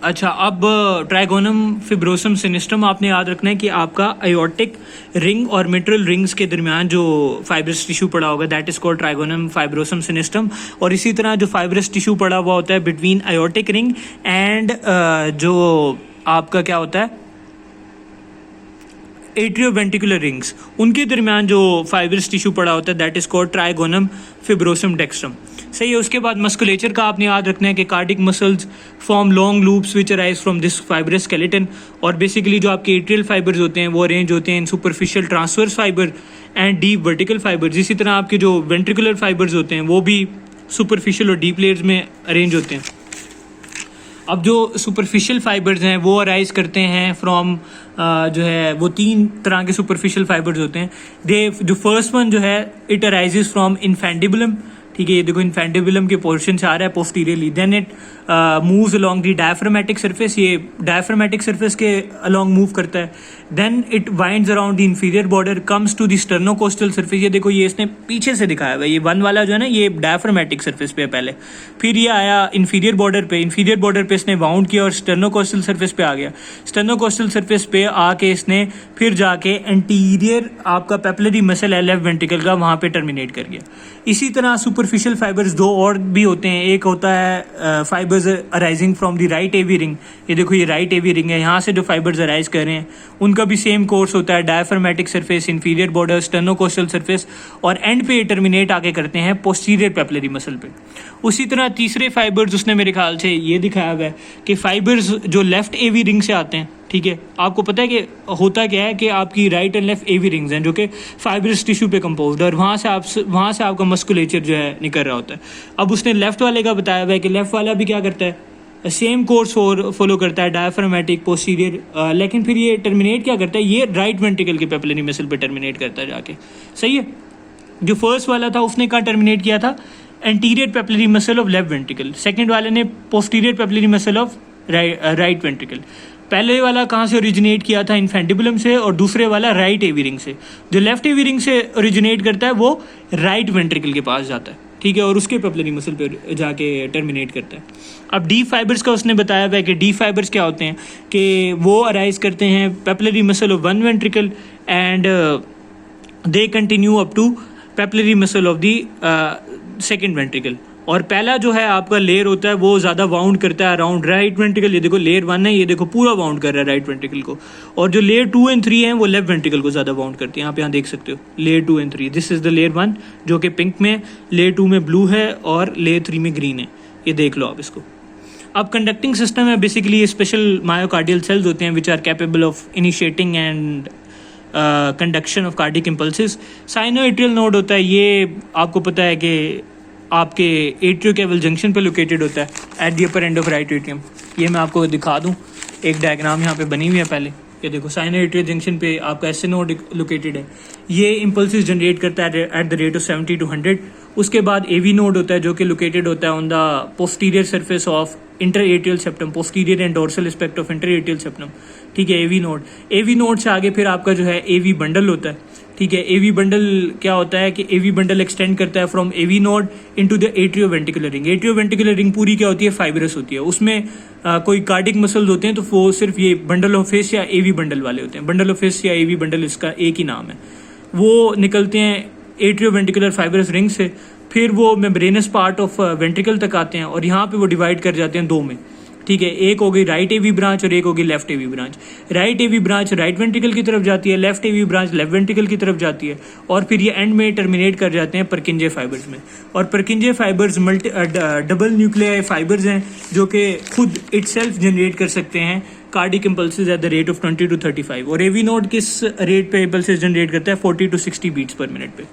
अच्छा, अब ट्राइगोनम फिब्रोसम सिनिस्ट्रम आपने याद रखना है कि आपका आयोटिक रिंग और मिट्रल रिंग्स के दरमियान जो फाइब्रस टिश्यू पड़ा होगा दैट इज कॉल्ड ट्राइगोनम फाइब्रोसम सिनिस्ट्रम। और इसी तरह जो फाइब्रस टिश्यू पड़ा हुआ होता है बिटवीन आयोटिक रिंग एंड जो आपका क्या होता है एट्रियोवेंट्रिकुलर रिंग्स, उनके दरमियान जो फाइब्रस टिश्यू पड़ा होता है दैट इज कॉल्ड ट्राइगोनम फिब्रोसम डेक्स्ट्रम। सही है। उसके बाद मस्कुलेचर का आपने याद रखना है कि cardiac muscles form long loops which arise from this fibrous skeleton. और बेसिकली जो आपके एट्रियल फाइबर्स होते हैं वो अरेंज होते हैं in superficial transverse fibre and deep vertical fibres. इसी तरह आपके जो वेंट्रिकुलर फाइबर्स होते हैं वो भी सुपरफिशियल और डीप लेयर्स में अरेंज होते हैं। अब जो सुपरफिशियल फाइबर्स हैं वो अराइज करते हैं फ्रॉम जो है वो 3 तरह के सुपरफिशियल फाइबर्स होते हैं। जो फर्स्ट वन जो है इट अराइजेस फ्रॉम इन्फेंडिबुलम। ठीक है, ये देखो इन्फेंडिबुलम के पोर्शन से आ रहा है posteriorly. Then it moves along the diaphragmatic surface, ये डायफ्रामेटिक सरफेस के अलोंग मूव करता है। Then it winds around the inferior border comes to the sternocostal surface. ये देखो ये इसने पीछे से दिखाया हुआ है, ये 1 वाला जो है ना ये डायफ्रामेटिक सरफेस पे है पहले, फिर ये आया इंफीरियर बॉर्डर पे, इंफीरियर बॉर्डर पे इसने वाउंड किया और स्टर्नोकोस्टल सरफेस पे आ गया। स्टर्नोकोस्टल सरफेस पे आके इसने फिर जाके एंटीरियर आपका पेपिलरी मसल है लेफ्ट वेंट्रिकल का, वहां पे टर्मिनेट कर गया। इसी तरह सुपरफिशियल फाइबर्स 2 और भी होते हैं। एक होता है fibres arising from the right AV ring. ये देखो ये राइट एवी रिंग है, यहाँ से जो फाइबर्स अराइज कर रहे हैं उनका भी सेम कोर्स होता है, diaphragmatic surface, inferior border, sternocostal surface, और एंड पे टर्मिनेट आके करते हैं पोस्टीरियर पेपिलरी मसल पे। उसी तरह तीसरे फाइबर्स उसने मेरे ख्याल से ये दिखाया हुआ है कि फाइबर्स जो लेफ्ट एवी रिंग से आते हैं। ठीक है, आपको पता है कि होता क्या है कि आपकी right and left AV rings हैं जो कि फाइब्रस टिश्यू पे कंपोज्ड है और वहाँ से आपका मस्कुलेचर जो है निकल रहा होता है। अब उसने लेफ्ट वाले का बताया हुआ है कि लेफ्ट वाला भी क्या करता है, सेम कोर्स फॉलो करता है, डायफ्रामेटिक पोस्टीरियर, लेकिन फिर ये टर्मिनेट क्या करता है, ये राइट वेंट्रिकल के पेपिलरी मसल पे टर्मिनेट करता है जाके। सही है। जो फर्स्ट वाला था उसने कहाँ टर्मिनेट किया था, anterior papillary muscle of left ventricle. Second वाले ने posterior papillary muscle of right ventricle. पहले वाला कहाँ से ओरिजिनेट किया था, इन्फेंटिबुलम से, और दूसरे वाला राइट एवी रिंग से। जो लेफ्ट एवी रिंग से ओरिजिनेट करता है वो राइट वेंट्रिकल के पास जाता है। ठीक है, और उसके पेपिलरी मसल पे जाके टर्मिनेट करता है। अब डी फाइबर्स का उसने बताया हुआ है कि डी फाइबर्स क्या होते हैं कि वो अराइज करते हैं papillary muscle of 1 ventricle and they continue up to papillary muscle of the 2nd ventricle. और पहला जो है आपका लेयर होता है वो ज़्यादा वाउंड करता है अराउंड राइट वेंट्रिकल। ये देखो लेयर 1 है, ये देखो पूरा वाउंड कर रहा है राइट वेंट्रिकल को। और जो लेयर 2 एंड 3 हैं वो लेफ्ट वेंट्रिकल को ज़्यादा वाउंड करती है। यहाँ देख सकते हो layer 2 and 3। This is the layer 1 जो कि पिंक में, लेयर 2 में ब्लू है और लेयर 3 में ग्रीन है। ये देख लो आप इसको। अब कंडक्टिंग सिस्टम है बेसिकली, ये स्पेशल मायोकार्डियल सेल्स होते हैं which are capable of initiating and conduction of cardiac impulses. Sinoatrial node होता है, ये आपको पता है कि आपके एट्रियोकेवल जंक्शन पे लोकेटेड होता है at the upper end of right atrium. ये मैं आपको दिखा दूं, एक डायग्राम यहाँ पे बनी हुई है पहले। ये देखो साइनोएट्रियल जंक्शन पे आपका एसए नोड लोकेटेड है। ये इम्पल्सेस जनरेट करता है at the rate of 70 to 100। उसके बाद एवी नोड होता है जो कि लोकेटेड होता है on the posterior surface of interatrial septum, posterior and dorsal aspect of interatrial septum. ठीक है, एवी नोड। एवी नोड से आगे फिर आपका जो है एवी बंडल होता है। ठीक है, एवी बंडल क्या होता है कि एवी बंडल एक्सटेंड करता है from AV node into the atrioventricular ring. Atrioventricular ring पूरी क्या होती है, फाइब्रस होती है। उसमें कोई कार्डिक मसल्स होते हैं तो वो सिर्फ ये बंडल ऑफ फेस या एवी बंडल वाले होते हैं। बंडल ऑफ फेस या एवी बंडल इसका एक ही नाम है। वो निकलते हैं एट्रियोवेंट्रिकुलर फाइब्रस रिंग से, फिर वो मेम्ब्रेनस पार्ट ऑफ वेंट्रिकल तक आते हैं और यहाँ पे वो डिवाइड कर जाते हैं 2 में। ठीक है, एक हो गई राइट एवी ब्रांच और एक होगी लेफ्ट एवी ब्रांच। राइट एवी ब्रांच राइट वेंट्रिकल की तरफ जाती है, लेफ्ट एवी ब्रांच लेफ्ट वेंट्रिकल की तरफ जाती है, और फिर ये एंड में टर्मिनेट कर जाते हैं परकिंजे फाइबर्स में। और परकिंजे फाइबर्स डबल न्यूक्लियाई फाइबर्स हैं जो कि खुद इटसेल्फ जनरेट कर सकते हैं cardiac impulses at the rate of 20 to 35। और एवी नोड किस रेट पे इम्पल्सेस जनरेट करता है, 40 to 60 बीट्स पर मिनट पे।